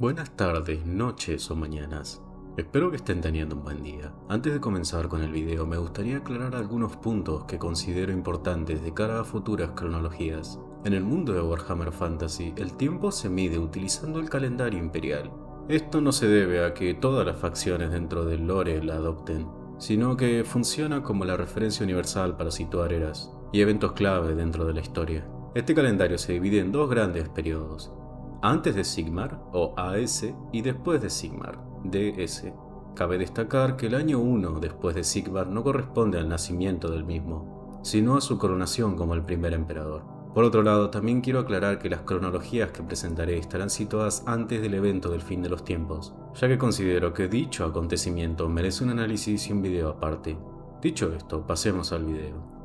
Buenas tardes, noches o mañanas. Espero que estén teniendo un buen día. Antes de comenzar con el video, me gustaría aclarar algunos puntos que considero importantes de cara a futuras cronologías. En el mundo de Warhammer Fantasy, el tiempo se mide utilizando el calendario imperial. Esto no se debe a que todas las facciones dentro del lore la adopten, sino que funciona como la referencia universal para situar eras y eventos clave dentro de la historia. Este calendario se divide en dos grandes periodos: antes de Sigmar, o AS, y después de Sigmar, DS. Cabe destacar que el año 1 después de Sigmar no corresponde al nacimiento del mismo, sino a su coronación como el primer emperador. Por otro lado, también quiero aclarar que las cronologías que presentaré estarán situadas antes del evento del fin de los tiempos, ya que considero que dicho acontecimiento merece un análisis y un video aparte. Dicho esto, pasemos al video.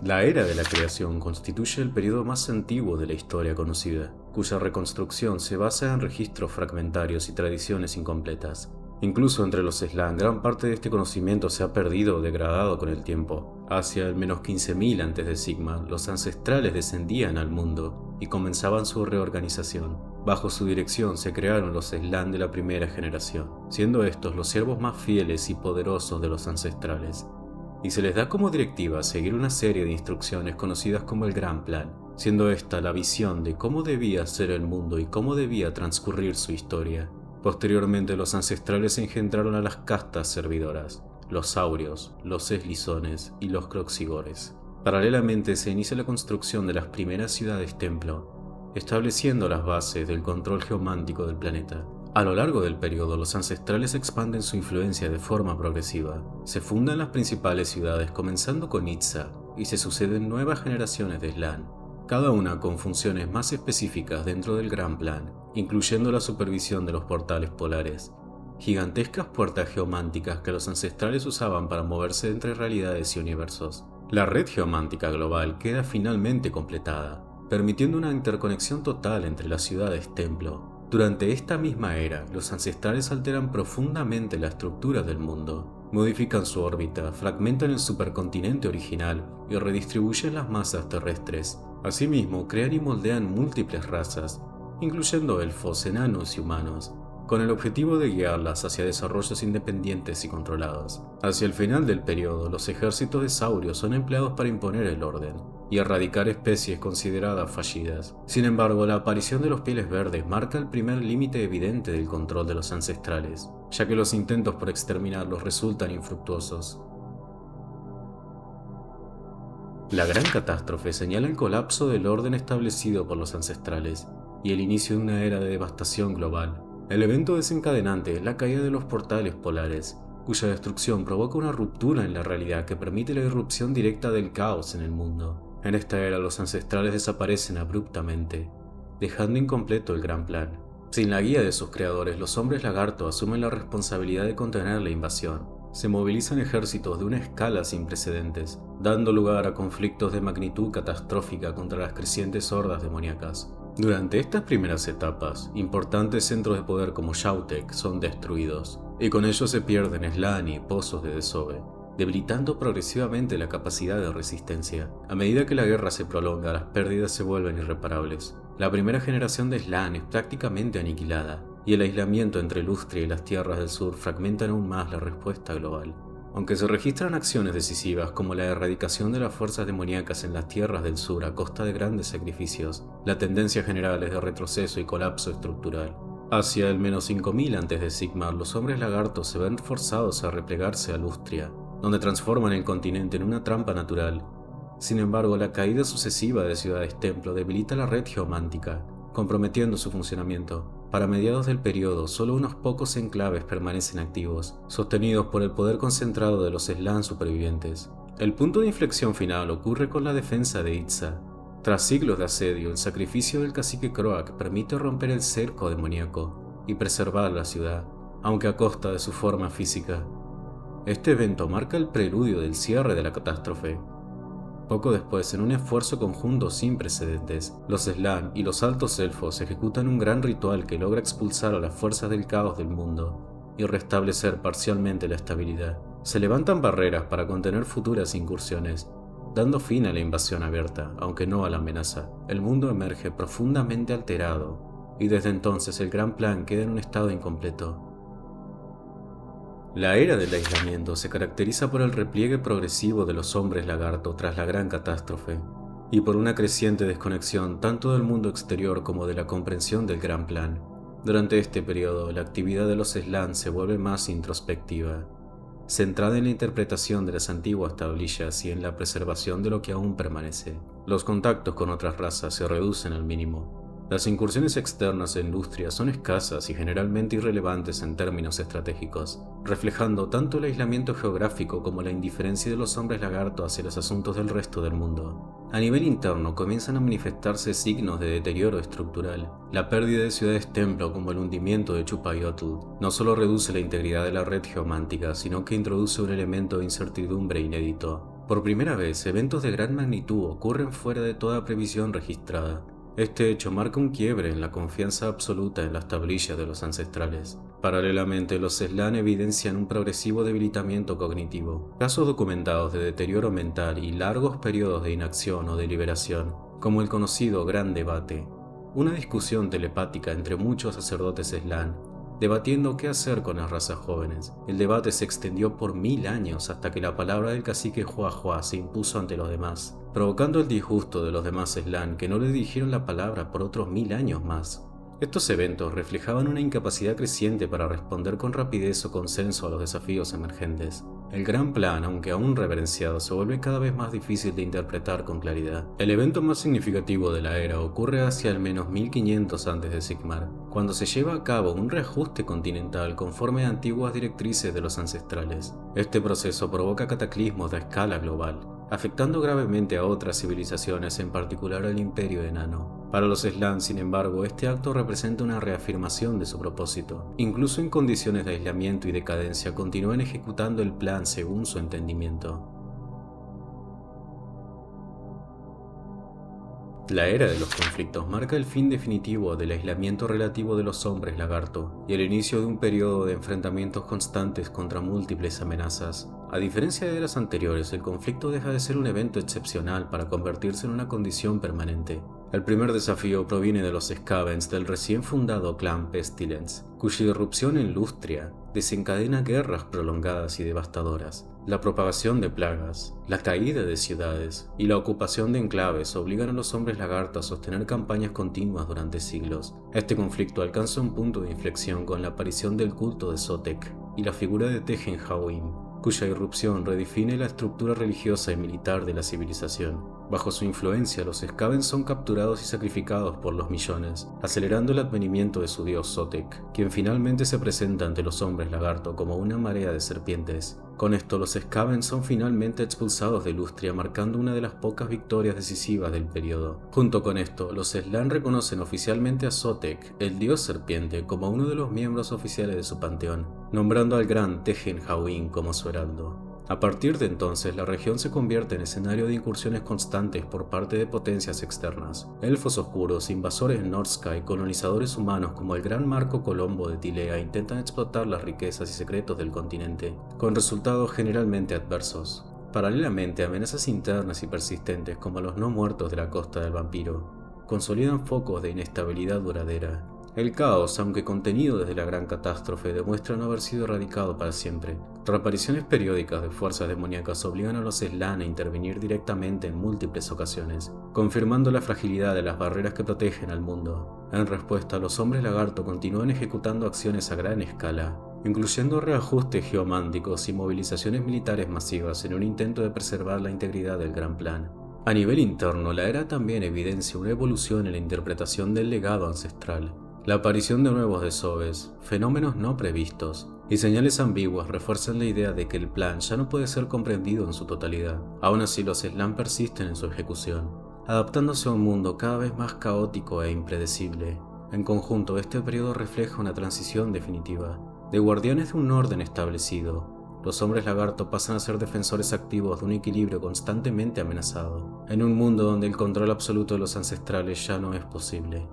La era de la creación constituye el periodo más antiguo de la historia conocida, cuya reconstrucción se basa en registros fragmentarios y tradiciones incompletas. Incluso entre los Slann, gran parte de este conocimiento se ha perdido o degradado con el tiempo. Hacia el menos 15.000 a.C., los ancestrales descendían al mundo y comenzaban su reorganización. Bajo su dirección se crearon los Slann de la primera generación, siendo estos los siervos más fieles y poderosos de los ancestrales. Y se les da como directiva seguir una serie de instrucciones conocidas como el Gran Plan, siendo esta la visión de cómo debía ser el mundo y cómo debía transcurrir su historia. Posteriormente, los ancestrales engendraron a las castas servidoras, los saurios, los eslizones y los croxigores. Paralelamente se inicia la construcción de las primeras ciudades-templo, estableciendo las bases del control geomántico del planeta. A lo largo del periodo, los ancestrales expanden su influencia de forma progresiva. Se fundan las principales ciudades, comenzando con Itza, y se suceden nuevas generaciones de Slann, cada una con funciones más específicas dentro del Gran Plan, incluyendo la supervisión de los portales polares, gigantescas puertas geománticas que los ancestrales usaban para moverse entre realidades y universos. La red geomántica global queda finalmente completada, permitiendo una interconexión total entre las ciudades-templo. Durante esta misma era, los ancestrales alteran profundamente la estructura del mundo, modifican su órbita, fragmentan el supercontinente original y redistribuyen las masas terrestres. Asimismo, crean y moldean múltiples razas, incluyendo elfos, enanos y humanos, con el objetivo de guiarlas hacia desarrollos independientes y controlados. Hacia el final del periodo, los ejércitos de saurios son empleados para imponer el orden y erradicar especies consideradas fallidas. Sin embargo, la aparición de los pieles verdes marca el primer límite evidente del control de los ancestrales, ya que los intentos por exterminarlos resultan infructuosos. La Gran Catástrofe señala el colapso del orden establecido por los ancestrales y el inicio de una era de devastación global. El evento desencadenante es la caída de los portales polares, cuya destrucción provoca una ruptura en la realidad que permite la irrupción directa del caos en el mundo. En esta era, los ancestrales desaparecen abruptamente, dejando incompleto el Gran Plan. Sin la guía de sus creadores, los hombres lagarto asumen la responsabilidad de contener la invasión. Se movilizan ejércitos de una escala sin precedentes, dando lugar a conflictos de magnitud catastrófica contra las crecientes hordas demoníacas. Durante estas primeras etapas, importantes centros de poder como Shautek son destruidos, y con ellos se pierden Slann y pozos de desove, debilitando progresivamente la capacidad de resistencia. A medida que la guerra se prolonga, las pérdidas se vuelven irreparables. La primera generación de Slann es prácticamente aniquilada, y el aislamiento entre Lustria y las tierras del sur fragmentan aún más la respuesta global. Aunque se registran acciones decisivas como la erradicación de las fuerzas demoníacas en las tierras del sur a costa de grandes sacrificios, la tendencia general es de retroceso y colapso estructural. Hacia el menos 5000 a.C., los hombres lagartos se ven forzados a replegarse a Lustria, donde transforman el continente en una trampa natural. Sin embargo, la caída sucesiva de ciudades-templo debilita la red geomántica, comprometiendo su funcionamiento. Para mediados del periodo, solo unos pocos enclaves permanecen activos, sostenidos por el poder concentrado de los Slann supervivientes. El punto de inflexión final ocurre con la defensa de Itza. Tras siglos de asedio, el sacrificio del cacique Croak permite romper el cerco demoníaco y preservar la ciudad, aunque a costa de su forma física. Este evento marca el preludio del cierre de la catástrofe. Poco después, en un esfuerzo conjunto sin precedentes, los Slann y los altos elfos ejecutan un gran ritual que logra expulsar a las fuerzas del caos del mundo y restablecer parcialmente la estabilidad. Se levantan barreras para contener futuras incursiones, dando fin a la invasión abierta, aunque no a la amenaza. El mundo emerge profundamente alterado, y desde entonces el gran plan queda en un estado incompleto. La era del aislamiento se caracteriza por el repliegue progresivo de los hombres lagarto tras la gran catástrofe, y por una creciente desconexión tanto del mundo exterior como de la comprensión del gran plan. Durante este periodo, la actividad de los Slann se vuelve más introspectiva, centrada en la interpretación de las antiguas tablillas y en la preservación de lo que aún permanece. Los contactos con otras razas se reducen al mínimo. Las incursiones externas en Lustria son escasas y generalmente irrelevantes en términos estratégicos, reflejando tanto el aislamiento geográfico como la indiferencia de los hombres lagarto hacia los asuntos del resto del mundo. A nivel interno comienzan a manifestarse signos de deterioro estructural. La pérdida de ciudades templo como el hundimiento de Chupayotl no solo reduce la integridad de la red geomántica, sino que introduce un elemento de incertidumbre inédito. Por primera vez, eventos de gran magnitud ocurren fuera de toda previsión registrada. Este hecho marca un quiebre en la confianza absoluta en las tablillas de los ancestrales. Paralelamente, los Slann evidencian un progresivo debilitamiento cognitivo, casos documentados de deterioro mental y largos periodos de inacción o deliberación, como el conocido Gran Debate, una discusión telepática entre muchos sacerdotes Slann, debatiendo qué hacer con las razas jóvenes. El debate se extendió por 1000 años hasta que la palabra del cacique Huahua se impuso ante los demás, provocando el disgusto de los demás Slann que no le dirigieron la palabra por otros 1000 años más. Estos eventos reflejaban una incapacidad creciente para responder con rapidez o consenso a los desafíos emergentes. El gran plan, aunque aún reverenciado, se vuelve cada vez más difícil de interpretar con claridad. El evento más significativo de la era ocurre hacia al menos 1500 a.C., Sigmar, cuando se lleva a cabo un reajuste continental conforme a antiguas directrices de los ancestrales. Este proceso provoca cataclismos a escala global, afectando gravemente a otras civilizaciones, en particular al Imperio Enano. Para los Slann, sin embargo, este acto representa una reafirmación de su propósito. Incluso en condiciones de aislamiento y decadencia, continúan ejecutando el plan según su entendimiento. La era de los conflictos marca el fin definitivo del aislamiento relativo de los hombres lagarto y el inicio de un periodo de enfrentamientos constantes contra múltiples amenazas. A diferencia de eras anteriores, el conflicto deja de ser un evento excepcional para convertirse en una condición permanente. El primer desafío proviene de los Skavens del recién fundado clan Pestilence, cuya irrupción en Lustria desencadena guerras prolongadas y devastadoras. La propagación de plagas, la caída de ciudades y la ocupación de enclaves obligan a los hombres lagarto a sostener campañas continuas durante siglos. Este conflicto alcanza un punto de inflexión con la aparición del culto de Sotek y la figura de Tejen Hawin, cuya irrupción redefine la estructura religiosa y militar de la civilización. Bajo su influencia, los Skavens son capturados y sacrificados por los millones, acelerando el advenimiento de su dios Sotek, quien finalmente se presenta ante los hombres lagarto como una marea de serpientes. Con esto, los Skavens son finalmente expulsados de Lustria, marcando una de las pocas victorias decisivas del periodo. Junto con esto, los Slann reconocen oficialmente a Sotek, el dios serpiente, como uno de los miembros oficiales de su panteón, nombrando al gran Tejen Hawin como su heraldo. A partir de entonces, la región se convierte en escenario de incursiones constantes por parte de potencias externas. Elfos oscuros, invasores en Northsky y colonizadores humanos como el gran Marco Colombo de Tilea intentan explotar las riquezas y secretos del continente, con resultados generalmente adversos. Paralelamente, amenazas internas y persistentes como los no muertos de la Costa del Vampiro consolidan focos de inestabilidad duradera. El caos, aunque contenido desde la gran catástrofe, demuestra no haber sido erradicado para siempre. Reapariciones periódicas de fuerzas demoníacas obligan a los Slann a intervenir directamente en múltiples ocasiones, confirmando la fragilidad de las barreras que protegen al mundo. En respuesta, los hombres lagarto continúan ejecutando acciones a gran escala, incluyendo reajustes geománticos y movilizaciones militares masivas en un intento de preservar la integridad del gran plan. A nivel interno, la era también evidencia una evolución en la interpretación del legado ancestral. La aparición de nuevos desoves, fenómenos no previstos y señales ambiguas refuerzan la idea de que el plan ya no puede ser comprendido en su totalidad. Aún así, los Slann persisten en su ejecución, adaptándose a un mundo cada vez más caótico e impredecible. En conjunto, este periodo refleja una transición definitiva. De guardianes de un orden establecido, los hombres lagarto pasan a ser defensores activos de un equilibrio constantemente amenazado, en un mundo donde el control absoluto de los ancestrales ya no es posible.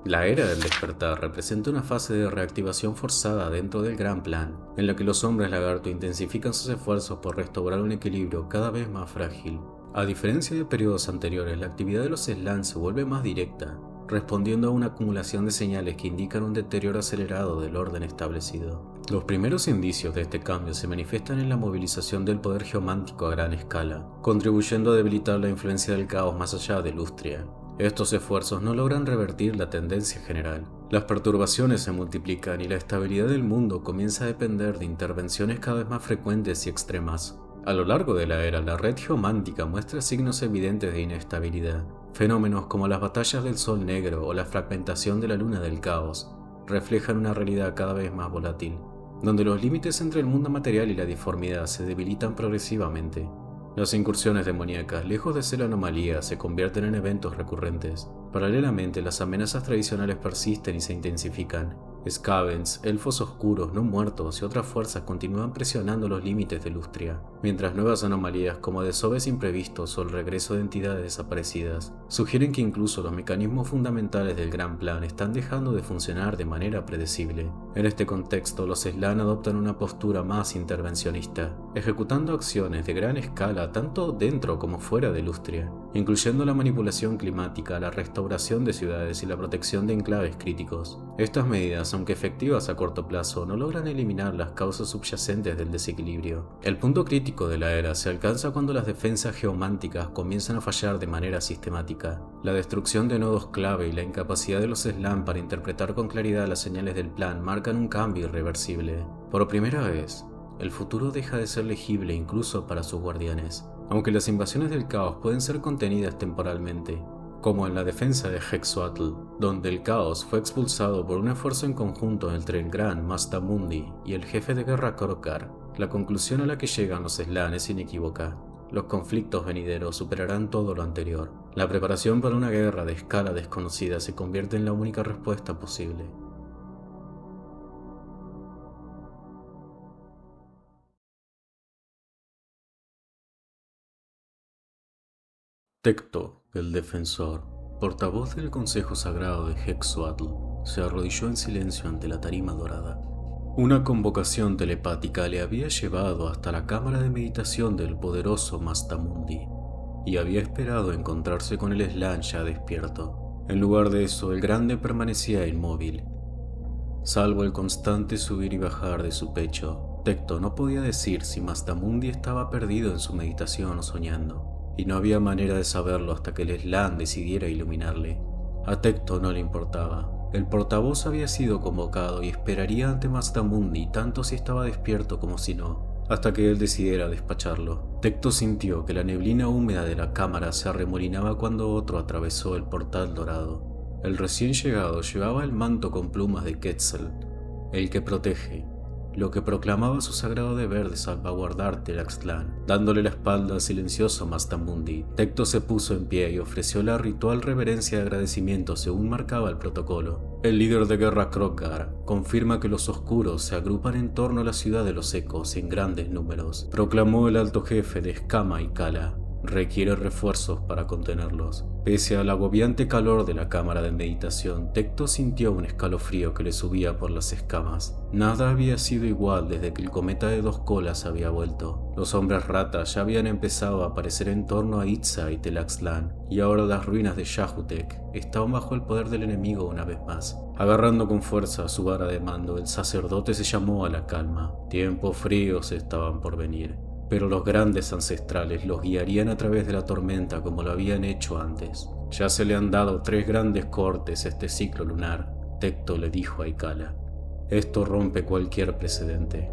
La Era del Despertar representa una fase de reactivación forzada dentro del Gran Plan, en la que los hombres lagarto intensifican sus esfuerzos por restaurar un equilibrio cada vez más frágil. A diferencia de periodos anteriores, la actividad de los Slann se vuelve más directa, respondiendo a una acumulación de señales que indican un deterioro acelerado del orden establecido. Los primeros indicios de este cambio se manifiestan en la movilización del poder geomántico a gran escala, contribuyendo a debilitar la influencia del caos más allá de Lustria. Estos esfuerzos no logran revertir la tendencia general. Las perturbaciones se multiplican y la estabilidad del mundo comienza a depender de intervenciones cada vez más frecuentes y extremas. A lo largo de la era, la red geomántica muestra signos evidentes de inestabilidad. Fenómenos como las batallas del Sol Negro o la fragmentación de la Luna del Caos reflejan una realidad cada vez más volátil, donde los límites entre el mundo material y la disformidad se debilitan progresivamente. Las incursiones demoníacas, lejos de ser anomalías, se convierten en eventos recurrentes. Paralelamente, las amenazas tradicionales persisten y se intensifican. Skavens, elfos oscuros, no muertos y otras fuerzas continúan presionando los límites de Lustria, mientras nuevas anomalías como desoves imprevistos o el regreso de entidades desaparecidas sugieren que incluso los mecanismos fundamentales del Gran Plan están dejando de funcionar de manera predecible. En este contexto, los Slann adoptan una postura más intervencionista, ejecutando acciones de gran escala tanto dentro como fuera de Lustria, incluyendo la manipulación climática, la restauración de ciudades y la protección de enclaves críticos. Estas medidas, aunque efectivas a corto plazo, no logran eliminar las causas subyacentes del desequilibrio. El punto crítico de la era se alcanza cuando las defensas geománticas comienzan a fallar de manera sistemática. La destrucción de nodos clave y la incapacidad de los Slann para interpretar con claridad las señales del plan marcan un cambio irreversible. Por primera vez, el futuro deja de ser legible incluso para sus guardianes. Aunque las invasiones del caos pueden ser contenidas temporalmente, como en la defensa de Hexuatl, donde el caos fue expulsado por un esfuerzo en conjunto entre el gran Mazdamundi y el jefe de guerra Krokkar, la conclusión a la que llegan los Slann es inequívoca. Los conflictos venideros superarán todo lo anterior. La preparación para una guerra de escala desconocida se convierte en la única respuesta posible. Tecto, el defensor, portavoz del Consejo Sagrado de Hexuatl, se arrodilló en silencio ante la tarima dorada. Una convocación telepática le había llevado hasta la cámara de meditación del poderoso Mazdamundi, y había esperado encontrarse con el Slann ya despierto. En lugar de eso, el grande permanecía inmóvil. Salvo el constante subir y bajar de su pecho, Tecto no podía decir si Mazdamundi estaba perdido en su meditación o soñando. Y no había manera de saberlo hasta que el Slann decidiera iluminarle. A Tecto no le importaba. El portavoz había sido convocado y esperaría ante Mazdamundi tanto si estaba despierto como si no, hasta que él decidiera despacharlo. Tecto sintió que la neblina húmeda de la cámara se arremolinaba cuando otro atravesó el portal dorado. El recién llegado llevaba el manto con plumas de Quetzal, el que protege, lo que proclamaba su sagrado deber de salvaguardar Telaxtlan. Dándole la espalda al silencioso Mazdamundi, Tecto se puso en pie y ofreció la ritual reverencia de agradecimiento según marcaba el protocolo. El líder de guerra Krokkar confirma que los oscuros se agrupan en torno a la ciudad de los ecos en grandes números, proclamó el alto jefe de Skama y Kala. Requiere refuerzos para contenerlos. Pese al agobiante calor de la cámara de meditación, Tecto sintió un escalofrío que le subía por las escamas. Nada había sido igual desde que el cometa de dos colas había vuelto. Los hombres ratas ya habían empezado a aparecer en torno a Itza y Telaxtlan, y ahora las ruinas de Yaxhutec estaban bajo el poder del enemigo una vez más. Agarrando con fuerza su vara de mando, el sacerdote se llamó a la calma. Tiempos fríos estaban por venir, pero los grandes ancestrales los guiarían a través de la tormenta como lo habían hecho antes. Ya se le han dado 3 grandes cortes este ciclo lunar, Tecto le dijo a Ikala. Esto rompe cualquier precedente.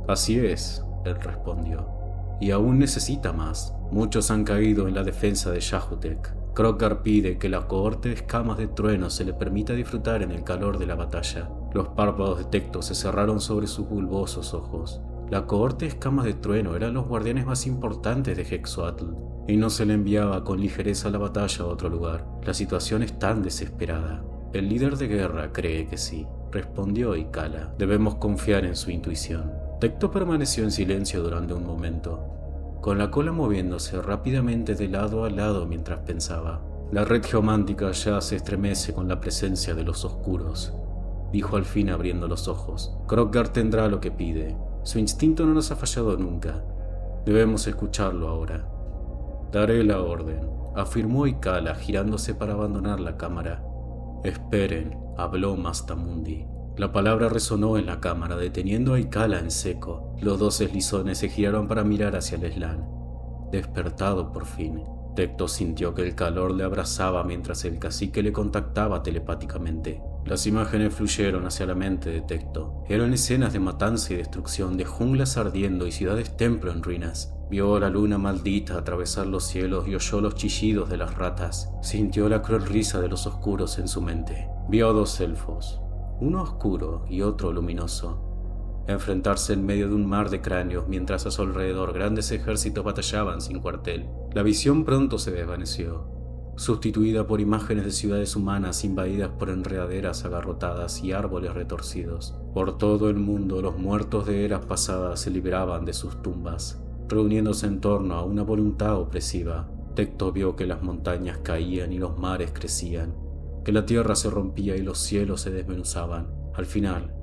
Así es, él respondió, y aún necesita más. Muchos han caído en la defensa de Yaxhutec. Krokkar pide que la cohorte de escamas de trueno se le permita disfrutar en el calor de la batalla. Los párpados de Tecto se cerraron sobre sus bulbosos ojos. La cohorte de escamas de trueno eran los guardianes más importantes de Hexuatl, y no se le enviaba con ligereza a la batalla a otro lugar. La situación es tan desesperada. El líder de guerra cree que sí, respondió Ikala. Debemos confiar en su intuición. Tecto permaneció en silencio durante un momento, con la cola moviéndose rápidamente de lado a lado mientras pensaba. La red geomántica ya se estremece con la presencia de los oscuros, dijo al fin abriendo los ojos. Kroger tendrá lo que pide. Su instinto no nos ha fallado nunca. Debemos escucharlo ahora. Daré la orden, afirmó Ikala girándose para abandonar la cámara. Esperen, habló Mastamundi. La palabra resonó en la cámara, deteniendo a Ikala en seco. Los dos eslizones se giraron para mirar hacia el Slan. Despertado por fin, Tecto sintió que el calor le abrazaba mientras el cacique le contactaba telepáticamente. Las imágenes fluyeron hacia la mente de Tecto. Eran escenas de matanza y destrucción, de junglas ardiendo y ciudades templo en ruinas. Vio la luna maldita atravesar los cielos y oyó los chillidos de las ratas. Sintió la cruel risa de los oscuros en su mente. Vio a dos elfos, uno oscuro y otro luminoso, enfrentarse en medio de un mar de cráneos mientras a su alrededor grandes ejércitos batallaban sin cuartel. La visión pronto se desvaneció, sustituida por imágenes de ciudades humanas invadidas por enredaderas agarrotadas y árboles retorcidos. Por todo el mundo los muertos de eras pasadas se liberaban de sus tumbas, reuniéndose en torno a una voluntad opresiva. Tecto vio que las montañas caían y los mares crecían, que la tierra se rompía y los cielos se desmenuzaban. Al final,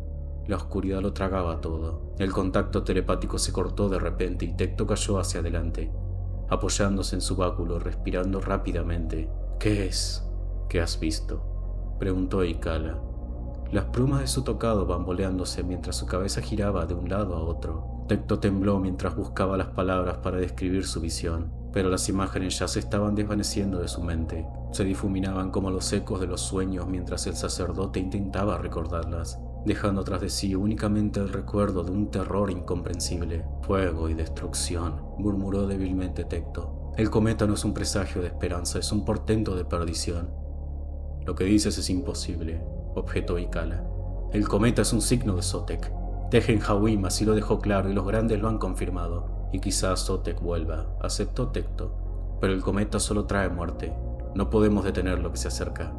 la oscuridad lo tragaba todo. El contacto telepático se cortó de repente y Tecto cayó hacia adelante, apoyándose en su báculo, respirando rápidamente. ¿Qué es? ¿Qué has visto?, preguntó Ikala, las plumas de su tocado bamboleándose mientras su cabeza giraba de un lado a otro. Tecto tembló mientras buscaba las palabras para describir su visión, pero las imágenes ya se estaban desvaneciendo de su mente. Se difuminaban como los ecos de los sueños mientras el sacerdote intentaba recordarlas, dejando tras de sí únicamente el recuerdo de un terror incomprensible. Fuego y destrucción, murmuró débilmente Tecto. El cometa no es un presagio de esperanza, es un portento de perdición. Lo que dices es imposible, objetó Ikala. El cometa es un signo de Sotek. Tejen Hawim así lo dejó claro y los grandes lo han confirmado. Y quizás Sotek vuelva, aceptó Tecto. Pero el cometa solo trae muerte. No podemos detener lo que se acerca.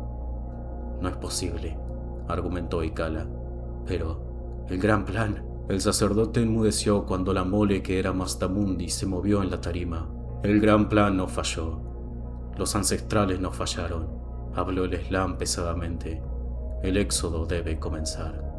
No es posible, argumentó Ikala. Pero, el gran plan. El sacerdote enmudeció cuando la mole que era Mastamundi se movió en la tarima. El gran plan no falló. Los ancestrales no fallaron, habló el Slan pesadamente. El éxodo debe comenzar.